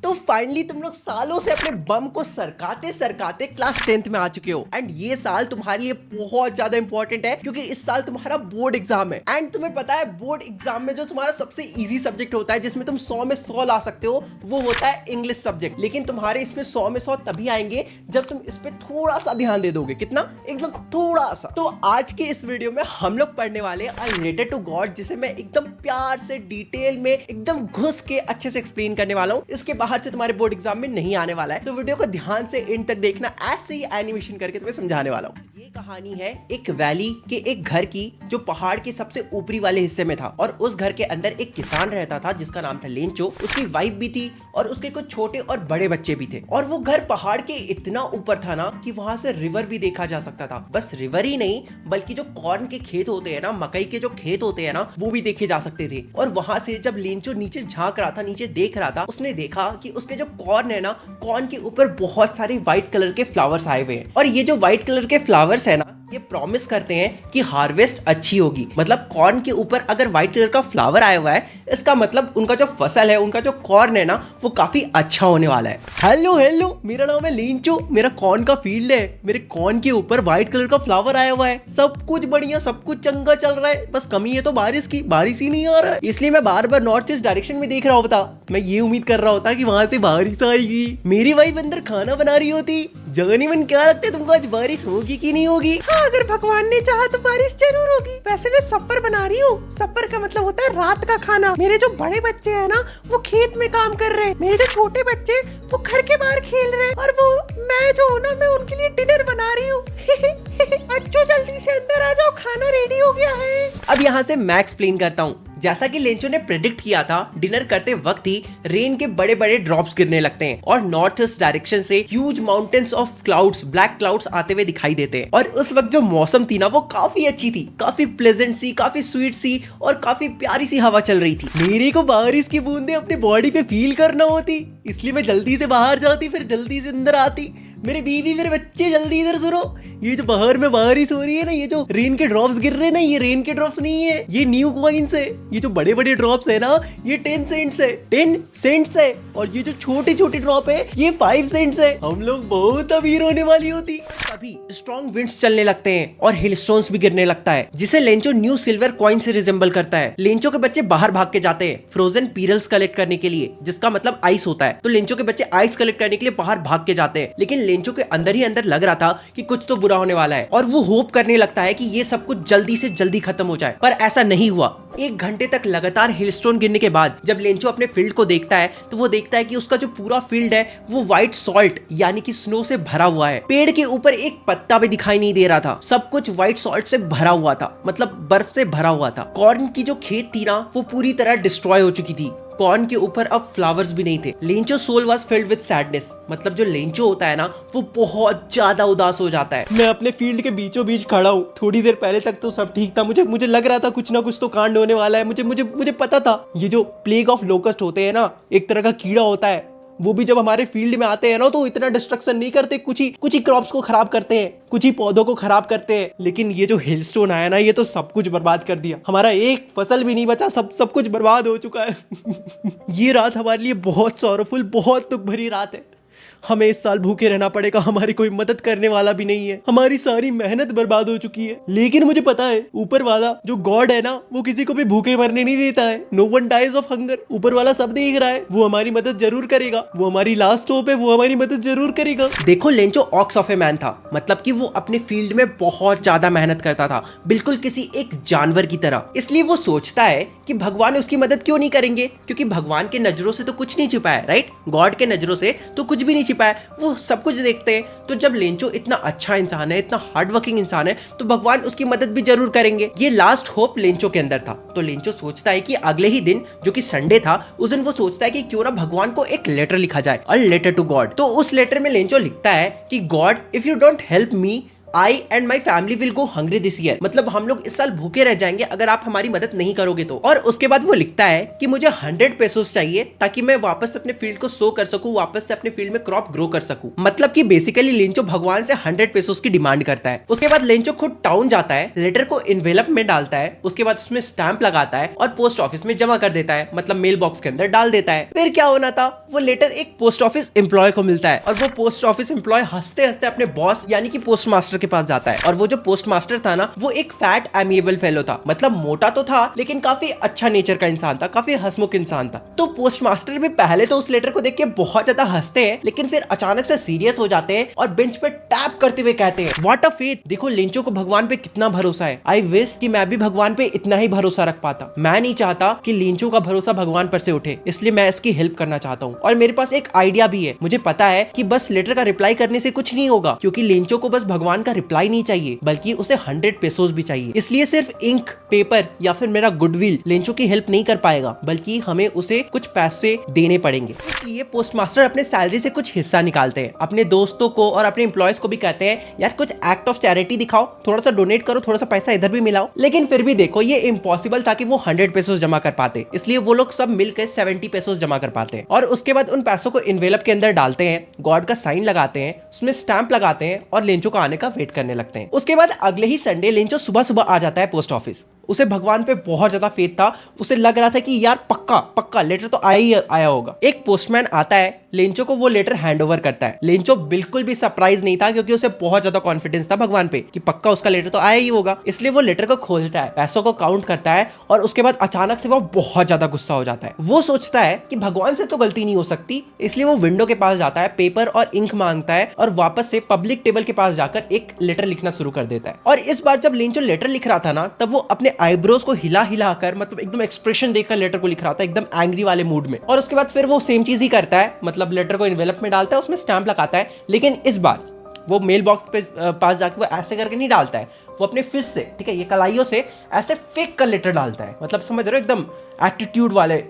तो फाइनली तुम लोग सालों से अपने बम को सरकाते सरकाते क्लास 10th में आ चुके हो एंड ये साल तुम्हारे लिए बहुत ज्यादा इंपॉर्टेंट है क्योंकि इस साल तुम्हारा बोर्ड एग्जाम है। एंड तुम्हें पता है बोर्ड एग्जाम में जो तुम्हारा सबसे इजी सब्जेक्ट होता है जिसमें तुम 100 में 100 ला सकते हो वो होता है इंग्लिश सब्जेक्ट। लेकिन तुम्हारे इसमें 100 में 100 तभी आएंगे जब तुम इस पे थोड़ा सा ध्यान दे दोगे। कितना? एकदम थोड़ा सा। तो आज के इस वीडियो में हम लोग पढ़ने वाले रिलेटेड टू गॉड, जिसे मैं एकदम प्यार से डिटेल में एकदम घुस के अच्छे से एक्सप्लेन करने वाला हूँ। इसके बाहर से तुम्हारे बोर्ड एग्जाम में नहीं आने वाला है, तो वीडियो को ध्यान से एंड तक देखना। ऐसे ही एनिमेशन करके तुम्हें समझाने वाला हूँ। ये कहानी है एक वैली के एक घर की जो पहाड़ के सबसे ऊपरी वाले हिस्से में था और उस घर के अंदर एक किसान रहता था जिसका नाम था लेंचो। उसकी वाइफ भी थी और उसके कुछ छोटे और बड़े बच्चे भी थे। और वो घर पहाड़ के इतना ऊपर था ना कि वहां से रिवर भी देखा जा सकता था। बस रिवर ही नहीं बल्कि जो कॉर्न के खेत होते हैं ना, मकई के जो खेत होते हैं ना, वो भी देखे जा सकते थे। और वहां से जब लेंचो नीचे झांक रहा था, नीचे देख रहा था, उसने देखा कि उसके जो कॉर्न है ना, कॉर्न के ऊपर बहुत सारे व्हाइट कलर के फ्लावर्स आए हुए हैं। और ये जो व्हाइट कलर के फ्लावर्स है ना, ये प्रॉमिस करते हैं कि हार्वेस्ट अच्छी होगी। मतलब कॉर्न के ऊपर अगर व्हाइट कलर का फ्लावर आया हुआ है, इसका मतलब उनका जो फसल है, उनका जो कॉर्न है ना, वो काफी अच्छा होने वाला है। हेलो हेलो, मेरा नाम है लेंचो, मेरा कॉर्न का फील्ड है, मेरे कॉर्न के ऊपर व्हाइट कलर का फ्लावर आया हुआ है, सब कुछ बढ़िया, सब कुछ चंगा चल रहा है। बस कमी है तो बारिश की, बारिश ही नहीं आ रहा है, इसलिए मैं बार बार नॉर्थ ईस्ट डायरेक्शन में देख रहा होता। मैं ये उम्मीद कर रहा होता कि वहां से बारिश आएगी। मेरी वाइफ अंदर खाना बना रही होती। जानी मन, क्या लगता है तुमको आज बारिश होगी कि नहीं होगी? हाँ, अगर भगवान ने चाहा तो बारिश जरूर होगी। वैसे मैं सप्पर बना रही हूँ। सप्पर का मतलब होता है रात का खाना। मेरे जो बड़े बच्चे हैं ना, वो खेत में काम कर रहे हैं। मेरे जो छोटे बच्चे वो घर के बाहर खेल रहे हैं। और वो मैं जो हूँ ना, मैं उनके लिए डिनर बना रही हूँ। अच्छो जल्दी से अंदर आ जाओ, खाना रेडी हो गया है। अब यहाँ से मैं एक्सप्लेन करता हूँ। जैसा कि लेंचो ने प्रेडिक्ट किया था, डिनर करते वक्त ही रेन के बड़े बड़े ड्रॉप्स गिरने लगते हैं और नॉर्थ ईस्ट डायरेक्शन से huge mountains of clouds, black clouds आते हुए दिखाई देते हैं। और उस वक्त जो मौसम थी ना, वो काफी अच्छी थी, काफी प्लेजेंट सी, काफी स्वीट सी और काफी प्यारी सी हवा चल रही थी। मेरे को बारिश की बूंदे अपनी बॉडी पे फील करना होती, इसलिए मैं जल्दी से बाहर जाती, फिर जल्दी से अंदर आती। मेरे बीवी, मेरे बच्चे, जल्दी इधर सुनो। ये जो बाहर में बारिश हो रही है ना, ये जो रेन के ड्रॉप्स गिर रहे हैं ना, ये रेन के ड्रॉप्स नहीं है, ये न्यू कॉइन्स है। ये जो बड़े बड़े ड्रॉप्स है ना, ये 10 सेंट्स है, 10 सेंट्स है। और ये जो छोटे छोटे ड्रॉप है, ये 5 सेंट्स है। हम लोग बहुत अमीर होने वाली होती। तभी स्ट्रॉन्ग विंड्स चलने लगते हैं और हिल स्टोन्स भी गिरने लगता है, जिसे लेंचो न्यू सिल्वर कॉइन से रिजेंबल करता है। लेंचो के बच्चे बाहर भाग के जाते हैं फ्रोजन पीरल्स कलेक्ट करने के लिए, जिसका मतलब आइस होता है। तो लेंचो के बच्चे आइस कलेक्ट करने के लिए बाहर भाग के जाते हैं। लेकिन लेंचो के अंदर ही अंदर लग रहा था कि कुछ तो बुरा होने वाला है और वो होप करने लगता है कि ये सब कुछ जल्दी से जल्दी खत्म हो जाए। पर ऐसा नहीं हुआ। 1 घंटे तक लगातार हिलस्टोन गिरने के बाद जब लेंचो अपने फील्ड को देखता है, तो वो देखता है कि उसका जो पूरा फील्ड है वो व्हाइट सॉल्ट यानी कि स्नो से भरा हुआ है। पेड़ के ऊपर एक पत्ता भी दिखाई नहीं दे रहा था, सब कुछ व्हाइट सॉल्ट से भरा हुआ था, मतलब बर्फ से भरा हुआ था। कॉर्न की जो खेत थी ना, वो पूरी तरह डिस्ट्रॉय हो चुकी थी। कॉर्न के ऊपर अब फ्लावर्स भी नहीं थे। Lencho soul was filled with sadness, मतलब जो लेंचो होता है ना, वो बहुत ज्यादा उदास हो जाता है। मैं अपने फील्ड के बीचों बीच खड़ा हूँ। थोड़ी देर पहले तक तो सब ठीक था, मुझे लग रहा था कुछ ना कुछ तो कांड होने वाला है। मुझे पता था। ये जो प्लेग ऑफ लोकस्ट होते हैं ना, एक तरह का कीड़ा होता है, वो भी जब हमारे फील्ड में आते हैं ना, तो इतना डिस्ट्रक्शन नहीं करते। कुछ ही क्रॉप्स को खराब करते हैं, कुछ ही पौधों को खराब करते हैं। लेकिन ये जो हिलस्टोन आया ना, ये तो सब कुछ बर्बाद कर दिया। हमारा एक फसल भी नहीं बचा, सब कुछ बर्बाद हो चुका है। ये रात हमारे लिए बहुत सॉरोफुल, बहुत दुख भरी रात है। हमें इस साल भूखे रहना पड़ेगा, हमारी कोई मदद करने वाला भी नहीं है, हमारी सारी मेहनत बर्बाद हो चुकी है। लेकिन मुझे पता है ऊपर वाला जो गॉड है ना, वो किसी को भी भूखे मरने नहीं देता है। No one dies of hunger. ऊपर वाला सब देख रहा है, वो हमारी मदद जरूर करेगा। वो हमारी लास्ट होप है, वो हमारी मदद जरूर करेगा। देखो, Lencho ox of a man था, मतलब कि वो अपने फील्ड में बहुत ज्यादा मेहनत करता था, बिल्कुल किसी एक जानवर की तरह। इसलिए वो सोचता है कि भगवान उसकी मदद क्यों नहीं करेंगे, क्योंकि भगवान के नजरों से तो कुछ नहीं छिपा है, राइट? गॉड के नजरों से तो कुछ भी नहीं छिपा है, वो सब कुछ देखते हैं। तो जब लेंचो इतना अच्छा इंसान है, इतना हार्ड वर्किंग इंसान है, तो भगवान उसकी मदद भी जरूर करेंगे। ये लास्ट होप लेंचो के अंदर था। तो लेंचो सोचता है कि अगले ही दिन, जो कि संडे था, उस दिन वो सोचता है कि क्यों ना भगवान को एक लेटर लिखा जाए, अ लेटर टू गॉड। तो उस लेटर में लेंचो लिखता है कि God, if you don't help me, I and my family will go hungry this year, मतलब हम लोग इस साल भूखे रह जाएंगे अगर आप हमारी मदद नहीं करोगे तो। और उसके बाद वो लिखता है कि मुझे 100 पेसोस चाहिए ताकि मैं वापस अपने फील्ड को सो कर सकूं, वापस से अपने फील्ड में क्रॉप ग्रो कर सकूं। मतलब कि बेसिकली लेंचो भगवान से 100 पेसोस की डिमांड करता है। उसके बाद लेंचो खुद टाउन जाता है, लेटर को इन्वेलप में डालता है, उसके बाद उसमें स्टैंप लगाता है और पोस्ट ऑफिस में जमा कर देता है, मतलब मेल बॉक्स के अंदर डाल देता है। फिर क्या होना था, वो लेटर एक पोस्ट ऑफिस एम्प्लॉय को मिलता है और वो पोस्ट ऑफिस एम्प्लॉय हंसते हंसते अपने बॉस यानी कि पोस्ट मास्टर के पास जाता है। और वो जो पोस्ट मास्टर था ना, वो एक फैट एमिएबल फेलो था, मतलब मोटा तो था लेकिन काफी अच्छा नेचर का इंसान था, काफी हंसमुख इंसान था। तो पोस्ट मास्टर भी पहले तो उस लेटर को देख के बहुत ज्यादा हंसते हैं, लेकिन फिर अचानक से सीरियस हो जाते हैं और बेंच पे टैप करते हुए कहते हैं, व्हाट अ फेथ, देखो लेंचो को भगवान पे कितना भरोसा है। आई विश कि मैं भी भगवान पे इतना ही भरोसा रख पाता। मैं नहीं चाहता कि लेंचो का भरोसा भगवान पर से उठे, इसलिए मैं इसकी हेल्प करना चाहता हूँ। और मेरे पास एक आइडिया भी है, मुझे पता है कि बस लेटर का रिप्लाई करने से कुछ नहीं होगा, क्योंकि लेंचो को बस भगवान का रिप्लाई नहीं चाहिए बल्कि उसे 100 पेसोस भी चाहिए। इसलिए सिर्फ इंक, पेपर या फिर मेरा गुडविल लेंचो की हेल्प नहीं कर पाएगा, बल्कि हमें उसे कुछ पैसे देने पड़ेंगे। इसलिए पोस्ट मास्टर अपने सैलरी से कुछ हिस्सा निकालते हैं, अपने दोस्तों को और अपने एम्प्लॉयज को भी कहते हैं, यार कुछ एक्ट ऑफ चैरिटी दिखाओ, थोड़ा सा डोनेट करो, थोड़ा सा पैसा इधर भी मिलाओ। लेकिन फिर भी देखो ये इम्पॉसिबल था कि वो 100 पेसोस जमा कर पाते, इसलिए वो लोग सब मिलकर 70 पेसोस जमा कर पाते हैं। और उसके बाद उन पैसों को इन्वेलप के अंदर डालते हैं, गॉड का साइन लगाते हैं, उसमें स्टैंप लगाते हैं और लेंचो का आने का वेट करने लगते हैं। उसके बाद अगले ही संडे लेंचो सुबह सुबह आ जाता है पोस्ट ऑफिस। उसे भगवान पे बहुत ज्यादा फेथ था, उसे लग रहा था कि यार पक्का पक्का लेटर तो आया होगा। एक पोस्टमैन आता है, लेंचो को वो लेटर हैंड ओवर करता है। लेंचो बिल्कुल भी सरप्राइज नहीं था, क्योंकि उसे बहुत ज्यादा कॉन्फिडेंस था भगवान पे कि पक्का उसका लेटर तो आया ही होगा। इसलिए वो लेटर को खोलता है, पैसों को काउंट करता है और उसके बाद अचानक से वो बहुत ज्यादा गुस्सा हो जाता है। वो सोचता है कि भगवान से तो गलती नहीं हो सकती, इसलिए वो विंडो के पास जाता है, पेपर और इंक मांगता है और वापस से पब्लिक टेबल के पास जाकर एक लेटर लिखना शुरू कर देता है। और इस बार जब लेंचो लेटर लिख रहा था ना, तब वो अपने आईब्रोज को हिला हिला कर, मतलब एकदम एक्सप्रेशन देकर लेटर को लिख रहा था, एकदम एंग्री वाले मूड में। और उसके बाद फिर वो सेम चीज ही करता है, मतलब लेटर को एनवेलप में डालता है, उसमें स्टैंप लगाता है, लेकिन इस बार वो मेल बॉक्स पे पास जाकर वो ऐसे करके नहीं डालता है, वो अपने फिस्ट से, ठीक है, ये कलाइयों से ऐसे फेंक कर लेटर डालता है, मतलब समझ रहे हो, एकदम एटीट्यूड वाले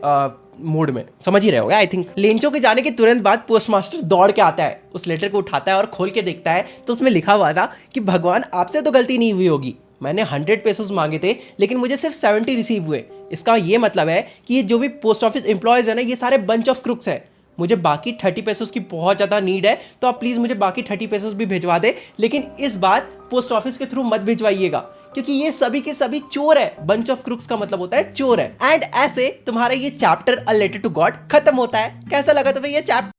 मूड में, समझ ही रहे होगे आई थिंक। लेंचो के जाने के तुरंत बाद पोस्टमास्टर दौड़ के आता है, उस लेटर को उठाता है और खोल के देखता है तो उसमें लिखा हुआ था कि भगवान आपसे तो गलती नहीं हुई होगी, मैंने 100 पेसोस मांगे थे लेकिन मुझे सिर्फ 70 रिसीव हुए। इसका ये मतलब है कि ये जो भी पोस्ट ऑफिस एम्प्लॉयज है ना, ये सारे बंच ऑफ क्रुक्स है। मुझे बाकी 30 पेसोस की बहुत ज्यादा नीड है, तो आप प्लीज मुझे बाकी 30 पेसोस भी भिजवा दे, लेकिन इस बार पोस्ट ऑफिस के थ्रू मत भिजवाइएगा, क्योंकि ये सभी के सभी चोर है। बंच ऑफ क्रुक्स का मतलब होता है चोर है। एंड ऐसे तुम्हारा ये chapter a letter to God खत्म होता है। कैसा लगा तुम्हें ये चैप्टर?